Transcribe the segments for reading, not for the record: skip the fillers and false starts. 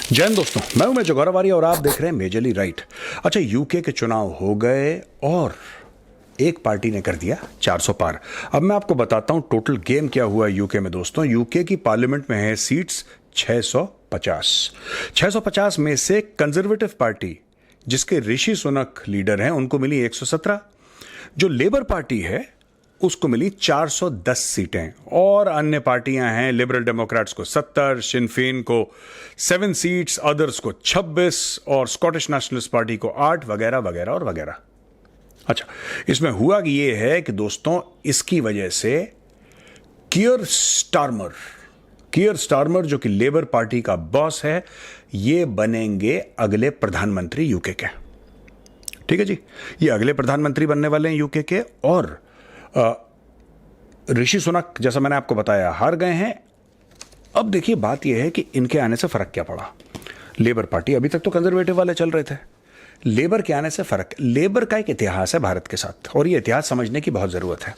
जय हिंद दोस्तों, मैं हूं मेजर गौरवारी और आप देख रहे हैं मेजरली राइट। अच्छा, यूके के चुनाव हो गए और एक पार्टी ने कर दिया 400 पार। अब मैं आपको बताता हूं टोटल गेम क्या हुआ यूके में। दोस्तों, यूके की पार्लियामेंट में है सीट्स 650 में से कंजर्वेटिव पार्टी जिसके ऋषि सुनक लीडर हैं उनको मिली 117। जो लेबर पार्टी है उसको मिली 410 सीटें और अन्य पार्टियां हैं लिबरल डेमोक्रेट्स को 70, शिनफेन को 7 सीट्स, अदर्स को 26 और स्कॉटिश नेशनलिस्ट पार्टी को 8 वगैरह वगैरह और वगैरह। अच्छा, इसमें हुआ कि ये है कि दोस्तों इसकी वजह से कीयर स्टारमर जो कि लेबर पार्टी का बॉस है, ये बनेंगे अगले प्रधानमंत्री यूके के। ठीक है जी, ये अगले प्रधानमंत्री बनने वाले हैं यूके के। और ऋषि सुनक, जैसा मैंने आपको बताया, हार गए हैं। अब देखिए, बात यह है कि इनके आने से फर्क क्या पड़ा। लेबर पार्टी, अभी तक तो कंजर्वेटिव वाले चल रहे थे, लेबर के आने से फर्क। लेबर का एक इतिहास है भारत के साथ और यह इतिहास समझने की बहुत जरूरत है।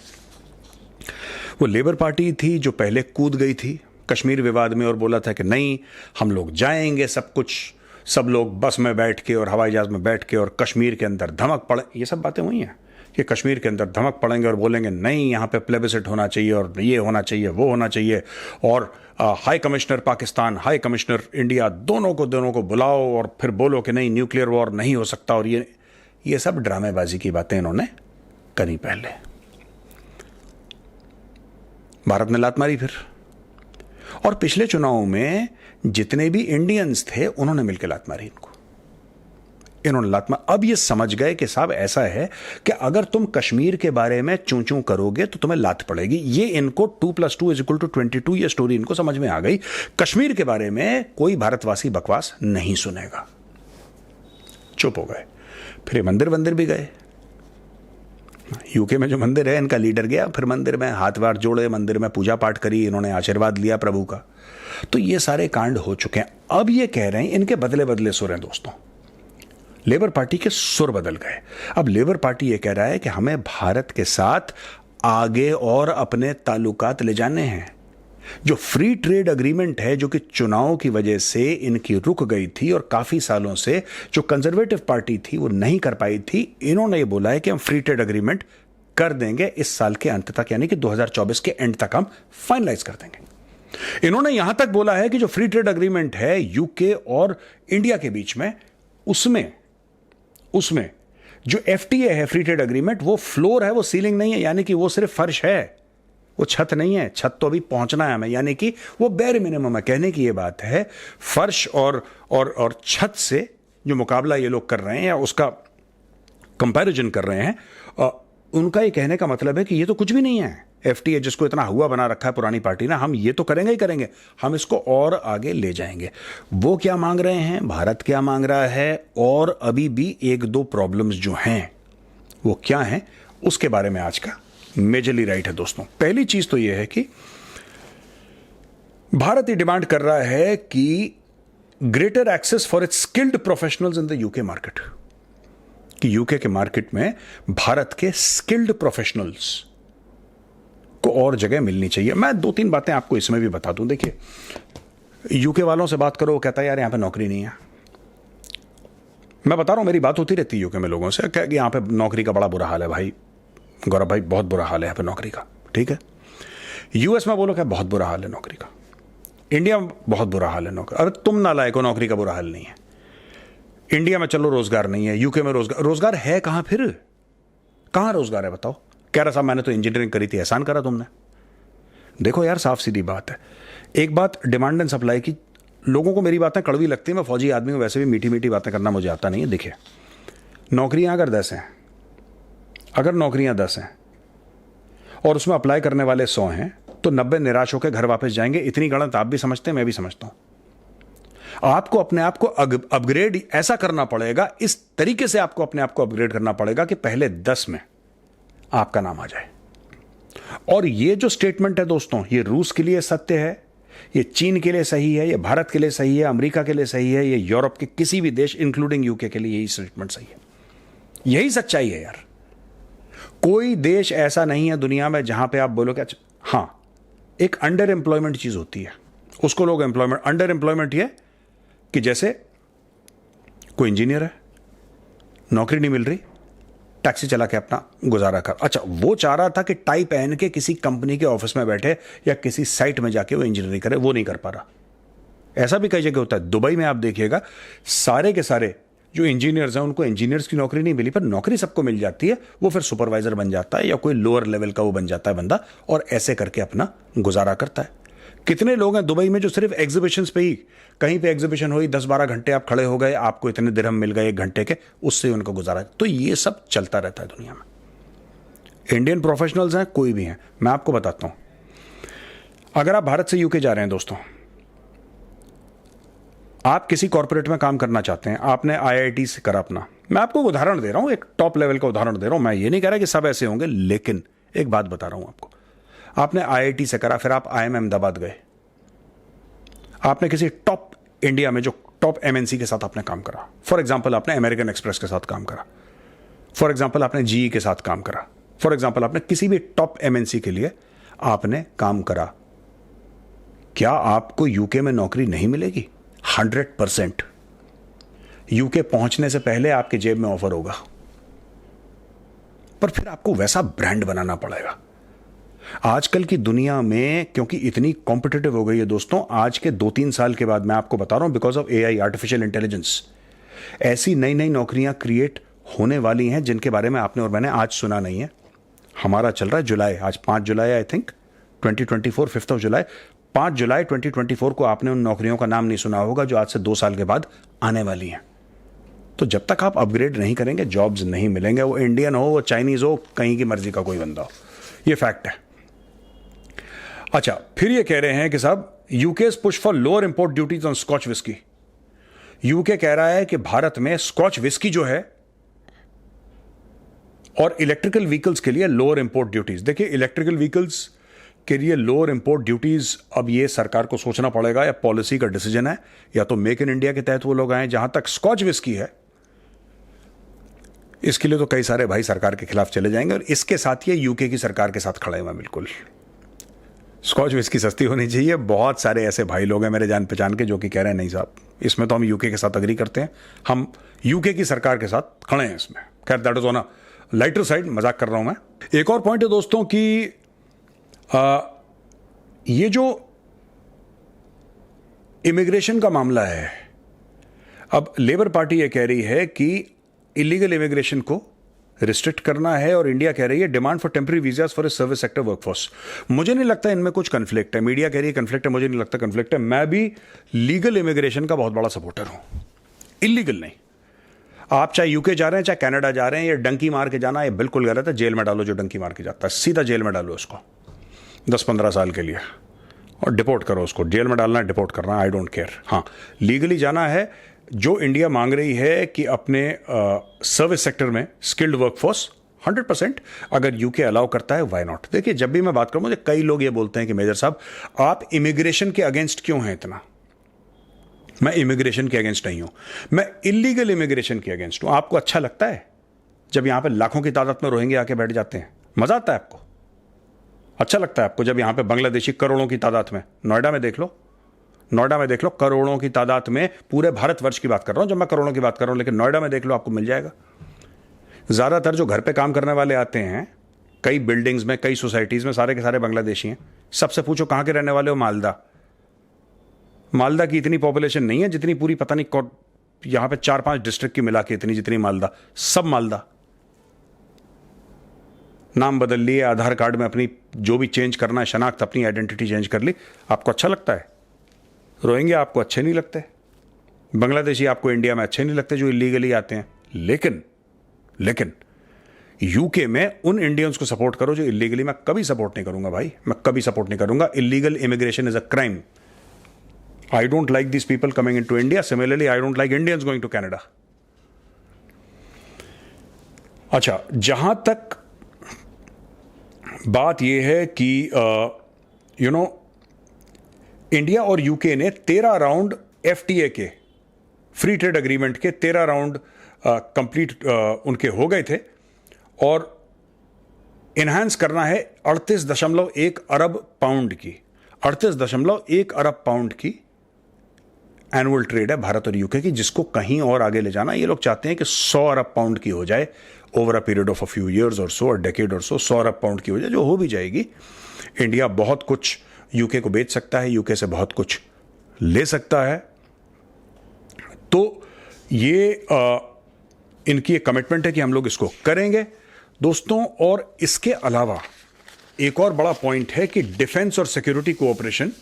वो लेबर पार्टी थी जो पहले कूद गई थी कश्मीर विवाद में और बोला था कि नहीं, हम लोग जाएंगे, सब लोग बस में बैठ के और हवाई जहाज में बैठ के और कश्मीर के अंदर धमक पड़े। ये सब बातें हुई हैं कि कश्मीर के अंदर धमक पड़ेंगे और बोलेंगे नहीं, यहाँ पे प्लेबिसिट होना चाहिए और ये होना चाहिए, वो होना चाहिए, और high commissioner Pakistan, high commissioner India, दोनों को बुलाओ और फिर बोलो कि नहीं, न्यूक्लियर वॉर नहीं हो सकता। और ये सब ड्रामेबाजी की बातें इन्होंने करी। पहले भारत ने लात मारी फिर, और पिछले चुनावों में जितने भी इंडियंस थे उन्होंने मिलकर लात मारी इन्होंने लात मार। अब ये समझ गए कि साहब ऐसा है कि अगर तुम कश्मीर के बारे में चूं चूं करोगे तो तुम्हें लात पड़ेगी। ये इनको 2+2=22 ये स्टोरी इनको समझ में आ गई। कश्मीर के बारे में कोई भारतवासी बकवास नहीं सुनेगा। चुप हो गए। फिर मंदिर भी गए। यूके में जो मंदिर है, इनका लीडर गया, फिर मंदिर में हाथ वार जोड़े, मंदिर में पूजा पाठ करी, इन्होंने आशीर्वाद लिया प्रभु का। तो ये सारे कांड हो चुके हैं। अब ये कह रहे हैं, इनके बदले बदले सुर हैं दोस्तों। लेबर पार्टी के सुर बदल गए। अब लेबर पार्टी ये कह रहा है कि हमें भारत के साथ आगे और अपने ताल्लुकात ले जाने हैं। जो फ्री ट्रेड एग्रीमेंट है, जो कि चुनाव की वजह से इनकी रुक गई थी और काफी सालों से जो कंजर्वेटिव पार्टी थी वो नहीं कर पाई थी, इन्होंने ये बोला है कि हम फ्री ट्रेड एग्रीमेंट कर देंगे इस साल के अंत तक, यानी कि 2024 के एंड तक हम फाइनलाइज कर देंगे। इन्होंने यहां तक बोला है कि जो फ्री ट्रेड एग्रीमेंट है यूके और इंडिया के बीच में, उसमें जो एफटीए है, फ्री ट्रेड एग्रीमेंट, वो फ्लोर है, वो सीलिंग नहीं है, यानी कि वो सिर्फ फर्श है, वो छत नहीं है। छत तो अभी पहुंचना है हमें, यानी कि वो बेर मिनिमम है। कहने की ये बात है, फर्श और छत से जो मुकाबला ये लोग कर रहे हैं या उसका कंपैरिजन कर रहे हैं, उनका ये कहने का मतलब है कि ये तो कुछ भी नहीं है। एफटीए जिसको इतना हुआ बना रखा है पुरानी पार्टी ना, हम ये तो करेंगे ही करेंगे, हम इसको और आगे ले जाएंगे। वो क्या मांग रहे हैं, भारत क्या मांग रहा है, और अभी भी 1-2 प्रॉब्लम्स जो हैं वो क्या हैं, उसके बारे में आज का मेजरली राइट है दोस्तों। पहली चीज तो यह है कि भारत ये डिमांड कर रहा है कि greater access for its skilled professionals in the UK market, कि यूके के मार्केट में भारत के स्किल्ड प्रोफेशनल्स को और जगह मिलनी चाहिए। मैं 2-3 बातें आपको इसमें भी बता दूं। देखिए, यूके वालों से बात करो, वो कहता है यार यहां पे नौकरी नहीं है। मैं बता रहा हूं, मेरी बात होती रहती है यूके में लोगों से, क्या कि यहां पे नौकरी का बड़ा बुरा हाल है भाई, गौरव भाई बहुत बुरा हाल है यहां पे नौकरी का। ठीक है, यूएस में बोलो क्या बहुत बुरा हाल है नौकरी का, इंडिया में बहुत बुरा हाल है नौकरी। अरे तुम नालायक हो, नौकरी का बुरा हाल नहीं है। इंडिया में चलो रोजगार नहीं है, यूके में रोजगार है कहां? फिर कहां रोजगार है बताओ? कह रहा साहब मैंने तो इंजीनियरिंग करी थी, एहसान करा तुमने। देखो यार, साफ सीधी बात है। एक बात डिमांड एंड सप्लाई की, लोगों को मेरी बातें कड़वी लगती है, मैं फौजी आदमी हूं, वैसे भी मीठी मीठी बातें करना मुझे आता नहीं है। देखिए, नौकरियां अगर 10 हैं, अगर नौकरियां 10 हैं और उसमें अप्लाई करने वाले 100 हैं, तो 90 निराश होकर घर वापस जाएंगे। इतनी गणत आप भी समझते हैं, मैं भी समझता हूं। आपको अपने आप को अपग्रेड ऐसा करना पड़ेगा, इस तरीके से आपको अपने आप को अपग्रेड करना पड़ेगा कि पहले 10 में आपका नाम आ जाए। और ये जो स्टेटमेंट है दोस्तों, ये रूस के लिए सत्य है, ये चीन के लिए सही है, ये भारत के लिए सही है, अमेरिका के लिए सही है, ये यूरोप के किसी भी देश इंक्लूडिंग यूके के लिए यही स्टेटमेंट सही है। यही सच्चाई है यार। कोई देश ऐसा नहीं है दुनिया में जहां पे आप बोलोगे हां, एक अंडर एम्प्लॉयमेंट चीज होती है, उसको लोग एम्प्लॉयमेंट, अंडर एम्प्लॉयमेंट ये कि जैसे कोई इंजीनियर है, नौकरी नहीं मिल रही, टैक्सी चला के अपना गुजारा कर। अच्छा, वो चाह रहा था कि टाई पहन के किसी कंपनी के ऑफिस में बैठे या किसी साइट में जाके वो इंजीनियरिंग करे, वो नहीं कर पा रहा। ऐसा भी कई जगह होता है। दुबई में आप देखिएगा, सारे के सारे जो इंजीनियर्स हैं उनको इंजीनियर्स की नौकरी नहीं मिली, पर नौकरी सबको मिल जाती है। वो फिर सुपरवाइजर बन जाता है या कोई लोअर लेवल का वो बन जाता है बंदा, और ऐसे करके अपना गुजारा करता है। कितने लोग हैं दुबई में जो सिर्फ एग्जीबिशंस पे ही, कहीं पे एग्जीबिशन हुई 10-12 घंटे आप खड़े हो गए, आपको इतने दिरहम मिल गए 1 घंटे के, उससे उनका गुजारा। तो ये सब चलता रहता है दुनिया में। इंडियन प्रोफेशनल्स हैं, कोई भी हैं, मैं आपको बताता हूं, अगर आप भारत से यूके जा रहे हैं दोस्तों, आप किसी कॉर्पोरेट में काम करना चाहते हैं, आपने आईआईटी से करा अपना, मैं आपको उदाहरण दे रहा हूं, एक टॉप लेवल का उदाहरण दे रहा हूं, मैं ये नहीं कह रहा कि सब ऐसे होंगे, लेकिन एक बात बता रहा हूं आपको। आपने आईआईटी से करा, फिर आप आईएम अहमदाबाद गए, आपने किसी टॉप इंडिया में जो टॉप एमएनसी के साथ आपने काम करा। फॉर एग्जांपल आपने अमेरिकन एक्सप्रेस के साथ काम करा, फॉर एग्जांपल आपने जीई के साथ काम करा, फॉर एग्जांपल आपने किसी भी टॉप एमएनसी के लिए आपने काम करा। क्या आपको यूके में नौकरी नहीं मिलेगी? 100%। यूके पहुंचने से पहले आपके जेब में ऑफर होगा, पर फिर आपको वैसा ब्रांड बनाना पड़ेगा। आजकल की दुनिया में क्योंकि इतनी कॉम्पिटिटिव हो गई है दोस्तों, आज के 2-3 साल के बाद, मैं आपको बता रहा हूं, because of AI, artificial intelligence, ऐसी नई नई नौकरियां क्रिएट होने वाली हैं जिनके बारे में आपने और मैंने आज सुना नहीं है। हमारा चल रहा है जुलाई, आज 5 जुलाई आई थिंक 2024, 5 ऑफ जुलाई, 5 जुलाई 2024 को आपने उन नौकरियों का नाम नहीं सुना होगा जो आज से 2 साल के बाद आने वाली हैं। तो जब तक आप अपग्रेड नहीं करेंगे, जॉब्स नहीं मिलेंगे, वो इंडियन हो, वो चाइनीज हो, कहीं की मर्जी का कोई बंदा हो, ये फैक्ट है। अच्छा, फिर ये कह रहे हैं कि साहब UK's push for lower import duties on scotch whisky. UK कह रहा है कि भारत में स्कॉच विस्की जो है और इलेक्ट्रिकल व्हीकल्स के लिए लोअर इंपोर्ट ड्यूटीज। देखिए, इलेक्ट्रिकल व्हीकल्स के लिए लोअर इंपोर्ट ड्यूटीज अब ये सरकार को सोचना पड़ेगा, या पॉलिसी का डिसीजन है, या तो मेक इन इंडिया के तहत वो लोग आए। जहां तक स्कॉच विस्की है, इसके लिए तो कई सारे भाई सरकार के खिलाफ चले जाएंगे, और इसके साथ ये यूके की सरकार के साथ खड़े हुए हैं। बिल्कुल स्कॉच विस्की सस्ती होनी चाहिए। बहुत सारे ऐसे भाई लोग हैं मेरे जान पहचान के जो कि कह रहे हैं नहीं साहब, इसमें तो हम यूके के साथ अग्री करते हैं, हम यूके की सरकार के साथ खड़े हैं इसमें। खैर, that is on a lighter side, मजाक कर रहा हूं मैं। एक और पॉइंट है दोस्तों कि ये जो इमिग्रेशन का मामला है, अब लेबर पार्टी ये कह रही है कि इलीगल इमिग्रेशन को रिस्ट्रिक्ट करना है, और इंडिया कह रही है demand for temporary visas for service sector workforce. मुझे नहीं लगता इनमें कुछ कंफ्लिक्ट है। मीडिया कह रही है कंफ्लिक्ट है, मुझे नहीं लगता कंफ्लिक्ट है। मैं भी लीगल इमिग्रेशन का बहुत बड़ा सपोर्टर हूं, इलीगल नहीं। आप चाहे यूके जा रहे हैं, चाहे कनाडा जा रहे हैं, ये डंकी मार के जाना, ये बिल्कुल गलत है। जेल में डालो जो डंकी मार के जाता है, सीधा जेल में डालो उसको 10-15 साल के लिए, और डिपोर्ट करो उसको। जेल में डालना है, डिपोर्ट करना, आई डोंट केयर। हाँ, लीगली जाना है। जो इंडिया मांग रही है कि अपने सर्विस सेक्टर में स्किल्ड वर्कफोर्स 100% अगर यूके अलाउ करता है, व्हाई नॉट। देखिए, जब भी मैं बात करूं, मुझे कई लोग ये बोलते हैं कि मेजर साहब आप इमिग्रेशन के अगेंस्ट क्यों हैं इतना। मैं इमिग्रेशन के अगेंस्ट नहीं हूं, मैं इलीगल इमिग्रेशन के अगेंस्ट हूं। आपको अच्छा लगता है जब यहां पे लाखों की तादाद में रोहिंग्या आके बैठ जाते हैं? मजा आता है आपको? अच्छा लगता है आपको जब यहां पे बांग्लादेशी करोड़ों की तादाद में, नोएडा में देख लो, नोएडा में देख लो, करोड़ों की तादाद में, पूरे भारतवर्ष की बात कर रहा हूं जब मैं करोड़ों की बात कर रहा हूं, लेकिन नोएडा में देख लो, आपको मिल जाएगा। ज्यादातर जो घर पे काम करने वाले आते हैं, कई बिल्डिंग्स में, कई सोसाइटीज में, सारे के सारे बांग्लादेशी हैं। सबसे पूछो कहां के रहने वाले हो? मालदा। मालदा की इतनी पॉपुलेशन नहीं है जितनी पूरी, पता नहीं यहां पे 4-5 डिस्ट्रिक्ट की मिला के इतनी जितनी मालदा, सब मालदा। नाम बदल लिए, आधार कार्ड में अपनी जो भी चेंज करना है, शनाख्त, अपनी आइडेंटिटी चेंज कर ली। आपको अच्छा लगता है? रोहिंग्या आपको अच्छे नहीं लगते, बांग्लादेशी आपको इंडिया में अच्छे नहीं लगते जो इलीगली आते हैं, लेकिन यूके में उन इंडियंस को सपोर्ट करो जो इलीगली। मैं कभी सपोर्ट नहीं करूंगा भाई, मैं कभी सपोर्ट नहीं करूंगा। Illegal immigration is a crime. I don't like this people coming into India. Similarly I don't like Indians going to Canada. अच्छा, जहां तक बात यह है कि इंडिया और यूके ने 13 राउंड एफटीए के, फ्री ट्रेड एग्रीमेंट के 13 राउंड कंप्लीट उनके हो गए थे, और इनहैंस करना है 38.1 अरब पाउंड की, 38.1 अरब पाउंड की एनुअल ट्रेड है भारत और यूके की, जिसको कहीं और आगे ले जाना। ये लोग चाहते हैं कि 100 अरब पाउंड की हो जाए over a period of a few years और सो, डेकेड और सो, 100 अरब पाउंड की हो जाए, जो हो भी जाएगी। इंडिया बहुत कुछ यूके को बेच सकता है, यूके से बहुत कुछ ले सकता है। तो ये इनकी एक कमिटमेंट है कि हम लोग इसको करेंगे दोस्तों। और इसके अलावा एक और बड़ा पॉइंट है कि डिफेंस और security cooperation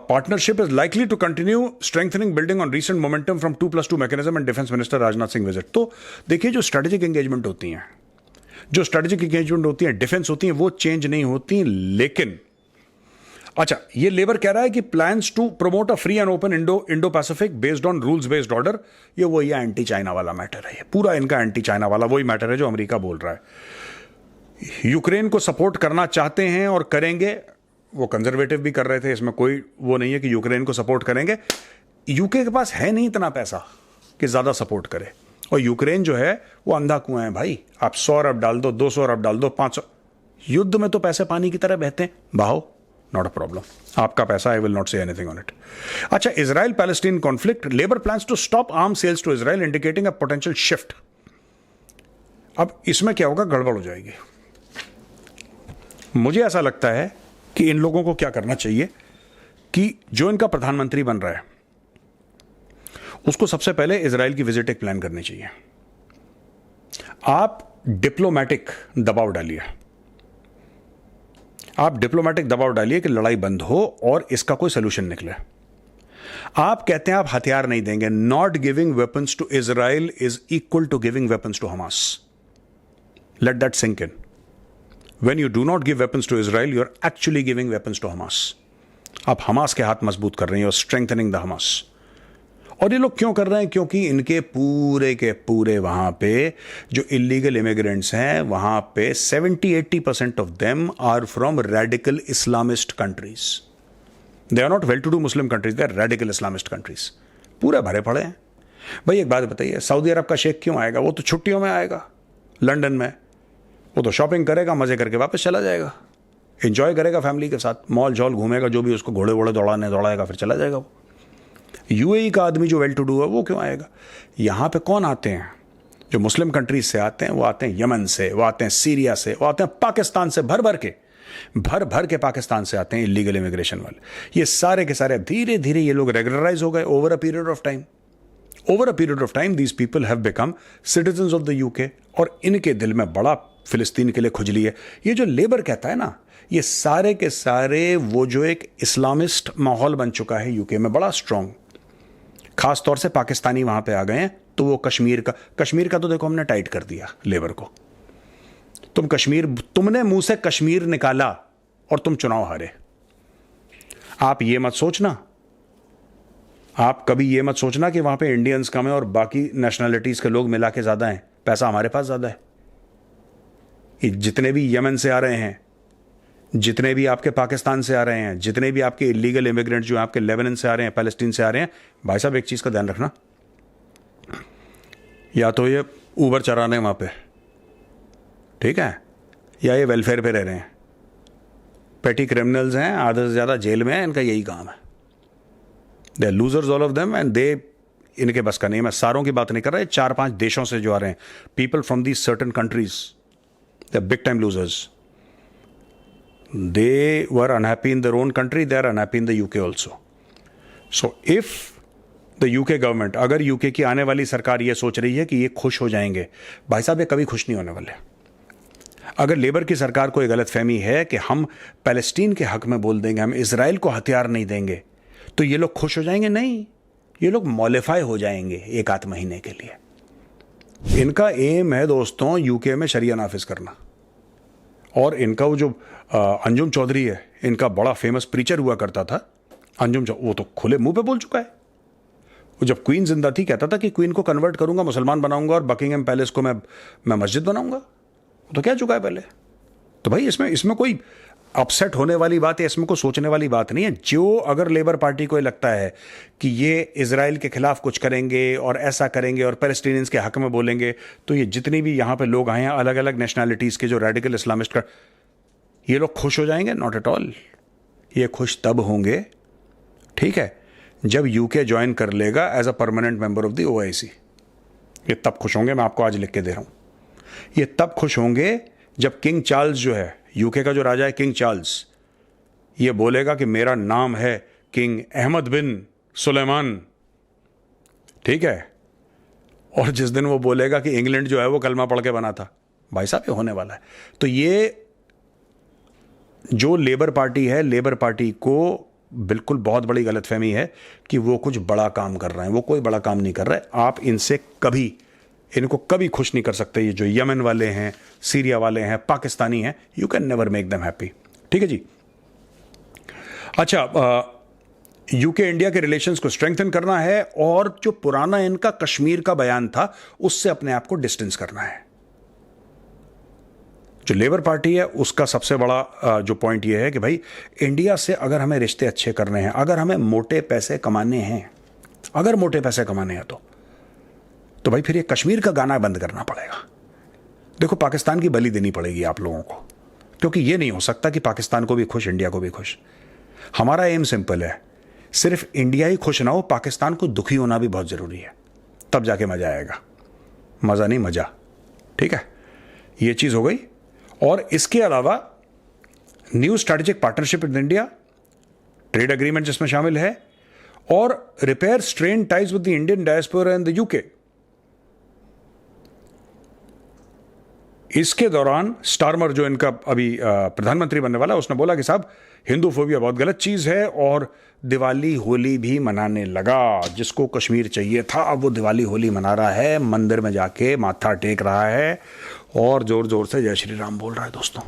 partnership is likely to continue strengthening building on recent momentum from 2+2 mechanism and Defense Minister Rajnath Singh visit। तो देखिए, जो स्ट्रेटेजिक एंगेजमेंट होती हैं, जो स्ट्रेटेजिक एंगेजमेंट होती हैं, डिफेंस होती हैं, वो चेंज नहीं होती। लेकिन अच्छा, ये लेबर कह रहा है कि plans to promote a free and open Indo Pacific based on rules based order. ये वही एंटी चाइना वाला मैटर है, ये पूरा इनका एंटी चाइना वाला वही मैटर है जो अमेरिका बोल रहा है। यूक्रेन को सपोर्ट करना चाहते हैं और करेंगे, वो कंजर्वेटिव भी कर रहे थे, इसमें कोई वो नहीं है कि यूक्रेन को सपोर्ट करेंगे। यूके के पास है नहीं इतना पैसा कि ज्यादा सपोर्ट करे, और यूक्रेन जो है वो अंधा कुआं है भाई। आप 100 अरब डाल दो, 200 अरब डाल दो, 500, युद्ध में तो पैसे पानी की तरह बहते हैं, बहाओ, नॉट अ प्रॉब्लम, आपका पैसा, I will not say anything on it. अच्छा, Israel Palestine conflict, Labour plans to stop arm sales to Israel indicating a potential shift. अब इसमें क्या होगा, गड़बड़ हो जाएगी। मुझे ऐसा लगता है कि इन लोगों को क्या करना चाहिए कि जो इनका प्रधानमंत्री बन रहा है उसको सबसे पहले इजराइल की विजिट एक प्लान करनी चाहिए। आप डिप्लोमेटिक दबाव डालिए, आप डिप्लोमेटिक दबाव डालिए कि लड़ाई बंद हो और इसका कोई सोल्यूशन निकले। आप कहते हैं आप हथियार नहीं देंगे, not giving weapons to Israel is equal to giving weapons to Hamas. Let that sink in. When you do not give weapons to Israel, you are actually giving weapons to Hamas. आप Hamas के हाथ मजबूत कर रहे हैं और strengthening the Hamas. और ये लोग क्यों कर रहे हैं? क्योंकि इनके पूरे के पूरे वहां पे जो इलीगल इमिग्रेंट्स हैं, वहां पे 70-80% of them are from radical Islamist countries. They are not well to do Muslim countries, they are radical Islamist countries. पूरे भरे पड़े हैं भाई। एक बात बताइए, सऊदी अरब का शेख क्यों आएगा? वो तो छुट्टियों में आएगा लंदन में, वो तो शॉपिंग करेगा, मजे करके वापस चला जाएगा, एंजॉय करेगा फैमिली के साथ, मॉल जॉल घूमेगा, जो भी उसको घोड़े वोड़े दौड़ाएगा, फिर चला जाएगा। वो यूएई का आदमी जो वेल टू डू है वो क्यों आएगा? यहाँ पे कौन आते हैं? जो मुस्लिम कंट्रीज से आते हैं, वो आते हैं यमन से, वो आते हैं सीरिया से, वो आते हैं पाकिस्तान से, भर भर के पाकिस्तान से आते हैं इलीगल इमिग्रेशन वाले। ये सारे के सारे धीरे धीरे ये लोग रेगुलराइज हो गए over a period of time. Over a period of time these people have become citizens of the UK, और इनके दिल में बड़ा फिलिस्तीन के लिए खुजली है। ये जो लेबर कहता है ना, ये सारे के सारे वो जो एक इस्लामिस्ट माहौल बन चुका है यूके में बड़ा स्ट्रांग, खास तौर से पाकिस्तानी वहां पे आ गए हैं। तो वो कश्मीर का तो देखो हमने टाइट कर दिया लेबर को। तुमने मुंह से कश्मीर निकाला और तुम चुनाव हारे। आप ये मत सोचना, आप कभी ये मत सोचना कि वहां पे इंडियंस कम है और बाकी नेशनैलिटीज के लोग मिला के ज्यादा हैं। पैसा हमारे पास ज्यादा है। जितने भी यमन से आ रहे हैं, जितने भी आपके पाकिस्तान से आ रहे हैं, जितने भी आपके इलीगल इमिग्रेंट जो आपके लेबनान से आ रहे हैं, पैलेस्टीन से आ रहे हैं, भाई साहब एक चीज का ध्यान रखना, या तो ये ऊबर चरा रहे हैं वहां पे, ठीक है, या ये वेलफेयर पे रह रहे हैं, पेटी क्रिमिनल्स हैं, आधे से ज्यादा जेल में है, इनका यही काम है। They are losers all of them and they, इनके बस का नहीं। मैं सारों की बात नहीं कर रहा, 4-5 देशों से जो आ रहे हैं, people from these certain countries, they are big time losers. They were unhappy in their own country, they are unhappy in the UK also. So if the UK government, अगर UK की आने वाली सरकार ये सोच रही है कि ये खुश हो जाएंगे, भाई साहब ये कभी खुश नहीं होने वाले। अगर लेबर की सरकार को ये गलतफहमी है कि हम पैलेस्टीन के हक में बोल देंगे, हम इजराइल को हथियार नहीं देंगे, तो ये लोग खुश हो जाएंगे? नहीं, ये लोग मॉलिफाई हो जाएंगे 1-8 महीने के लिए। इनका एम है दोस्तों यूके में शरिया नाफिज करना। और इनका वो जो अंजुम चौधरी है, इनका बड़ा फेमस प्रीचर हुआ करता था अंजुम चौधरी, वो तो खुले मुंह पे बोल चुका है। वो जब क्वीन जिंदा थी कहता था कि क्वीन को कन्वर्ट करूंगा, मुसलमान बनाऊंगा और बकिंगम पैलेस को मैं मस्जिद बनाऊंगा। वो तो कह चुका है पहले। तो भाई इसमें कोई अपसेट होने वाली बात है, इसमें कोई सोचने वाली बात नहीं है। जो अगर लेबर पार्टी को लगता है कि ये इजराइल के खिलाफ कुछ करेंगे और ऐसा करेंगे और पैलेस्टीनियंस के हक में बोलेंगे, तो ये जितनी भी यहाँ पे लोग आए हैं अलग अलग नेशनैलिटीज के जो रेडिकल इस्लामिस्ट का, ये लोग खुश हो जाएंगे? Not at all. ये खुश तब होंगे, ठीक है, जब यूके ज्वाइन कर लेगा as a permanent member of the OIC। ये तब खुश होंगे, मैं आपको आज लिख के दे रहा हूं। ये तब खुश होंगे जब किंग चार्ल्स जो है, यूके का जो राजा है किंग चार्ल्स, ये बोलेगा कि मेरा नाम है किंग अहमद बिन सुलेमान, ठीक है। और जिस दिन वो बोलेगा कि इंग्लैंड जो है वो कलमा पढ़ के बना था, भाई साहब ये होने वाला है। तो ये जो लेबर पार्टी है, लेबर पार्टी को बिल्कुल बहुत बड़ी गलतफहमी है कि वो कुछ बड़ा काम कर रहे हैं। वो कोई बड़ा काम नहीं कर रहे। आप इनको कभी खुश नहीं कर सकते। ये जो यमन वाले हैं, सीरिया वाले हैं, पाकिस्तानी हैं, you can never make them happy, ठीक है जी। अच्छा, यूके इंडिया के रिलेशंस को स्ट्रेंथन करना है और जो पुराना इनका कश्मीर का बयान था उससे अपने आप को डिस्टेंस करना है। जो लेबर पार्टी है उसका सबसे बड़ा जो पॉइंट ये है कि भाई इंडिया से अगर हमें रिश्ते अच्छे करने हैं, अगर हमें मोटे पैसे कमाने हैं, तो भाई फिर ये कश्मीर का गाना बंद करना पड़ेगा। देखो, पाकिस्तान की बलि देनी पड़ेगी आप लोगों को, क्योंकि ये नहीं हो सकता कि पाकिस्तान को भी खुश, इंडिया को भी खुश। हमारा एम सिंपल है, सिर्फ इंडिया ही खुश ना हो, पाकिस्तान को दुखी होना भी बहुत जरूरी है, तब जाके मजा आएगा। मजा नहीं, मजा, ठीक है। ये चीज हो गई। और इसके अलावा new strategic partnership with India, trade agreement जिसमें शामिल है, और repair strain ties with the Indian diaspora and the UK. इसके दौरान स्टारमर जो इनका अभी प्रधानमंत्री बनने वाला है, उसने बोला कि साहब हिंदू फोबिया बहुत गलत चीज है, और दिवाली होली भी मनाने लगा। जिसको कश्मीर चाहिए था अब वो दिवाली होली मना रहा है, मंदिर में जाके माथा टेक रहा है और जोर जोर से जय श्री राम बोल रहा है दोस्तों।